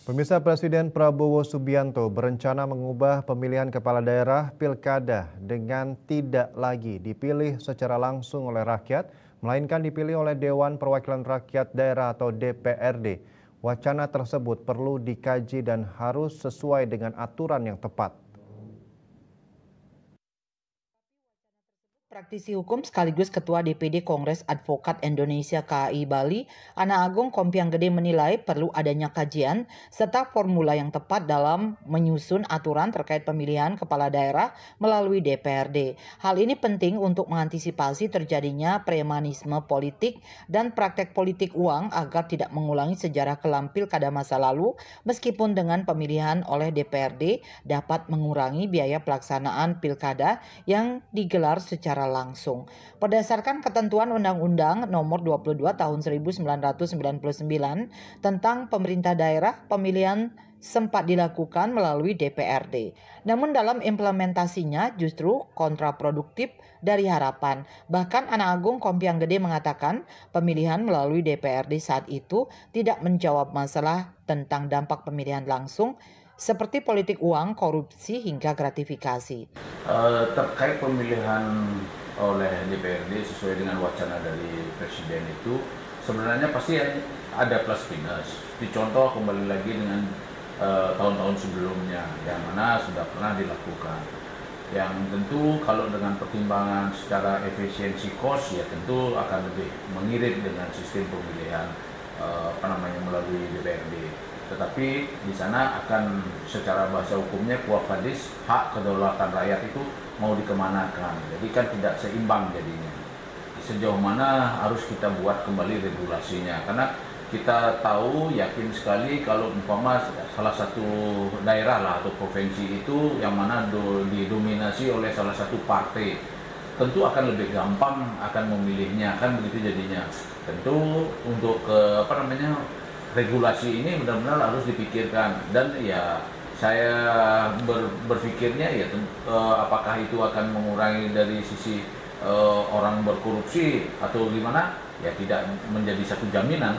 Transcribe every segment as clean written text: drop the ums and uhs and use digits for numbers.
Pemirsa, Presiden Prabowo Subianto berencana mengubah pemilihan kepala daerah pilkada dengan tidak lagi dipilih secara langsung oleh rakyat, melainkan dipilih oleh Dewan Perwakilan Rakyat Daerah atau DPRD. Wacana tersebut perlu dikaji dan harus sesuai dengan aturan yang tepat. Praktisi hukum sekaligus Ketua DPD Kongres Advokat Indonesia KAI Bali, Ana Agung Kompiang Gede menilai perlu adanya kajian serta formula yang tepat dalam menyusun aturan terkait pemilihan kepala daerah melalui DPRD. Hal ini penting untuk mengantisipasi terjadinya premanisme politik dan praktek politik uang agar tidak mengulangi sejarah kelam pilkada masa lalu, meskipun dengan pemilihan oleh DPRD dapat mengurangi biaya pelaksanaan pilkada yang digelar secara langsung. Berdasarkan ketentuan Undang-Undang Nomor 22 Tahun 1999 tentang pemerintah daerah, pemilihan sempat dilakukan melalui DPRD. Namun dalam implementasinya justru kontraproduktif dari harapan. Bahkan Ana Agung Kompiang Gede mengatakan pemilihan melalui DPRD saat itu tidak menjawab masalah tentang dampak pemilihan langsung seperti politik uang, korupsi, hingga gratifikasi. Terkait pemilihan oleh DPRD sesuai dengan wacana dari Presiden itu sebenarnya pasti ada plus minus. Dicontoh kembali lagi dengan tahun-tahun sebelumnya yang mana sudah pernah dilakukan. Yang tentu kalau dengan pertimbangan secara efisiensi cost ya tentu akan lebih mengirit dengan sistem pemilihan melalui DPRD. Tetapi di sana akan secara bahasa hukumnya quo vadis, hak kedaulatan rakyat itu mau dikemanakan. Jadi kan tidak seimbang jadinya. Sejauh mana harus kita buat kembali regulasinya. Karena kita tahu, yakin sekali kalau umpama salah satu daerah lah atau provinsi itu yang mana didominasi oleh salah satu partai, tentu akan lebih gampang akan memilihnya, kan begitu jadinya. Tentu untuk regulasi ini benar-benar harus dipikirkan, dan ya saya berpikirnya ya apakah itu akan mengurangi dari sisi orang berkorupsi atau gimana, ya tidak menjadi satu jaminan.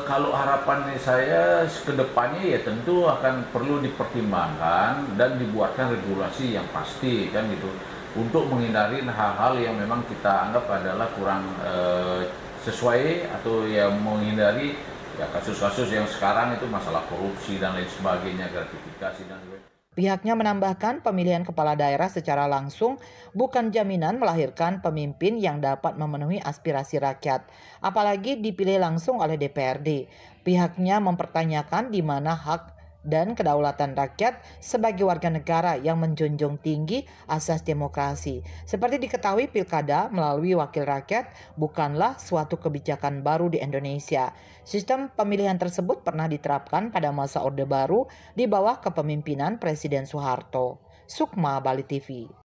Kalau harapan saya ke depannya ya tentu akan perlu dipertimbangkan dan dibuatkan regulasi yang pasti kan gitu, untuk menghindari hal-hal yang memang kita anggap adalah kurang sesuai, atau yang menghindari ya kasus-kasus yang sekarang itu masalah korupsi dan lain sebagainya, gratifikasi dan sebagainya. Pihaknya menambahkan pemilihan kepala daerah secara langsung bukan jaminan melahirkan pemimpin yang dapat memenuhi aspirasi rakyat, apalagi dipilih langsung oleh DPRD. Pihaknya mempertanyakan di mana hak dan kedaulatan rakyat sebagai warga negara yang menjunjung tinggi asas demokrasi. Seperti diketahui, pilkada melalui wakil rakyat bukanlah suatu kebijakan baru di Indonesia. Sistem pemilihan tersebut pernah diterapkan pada masa Orde Baru di bawah kepemimpinan Presiden Soeharto. Sukma, Bali TV.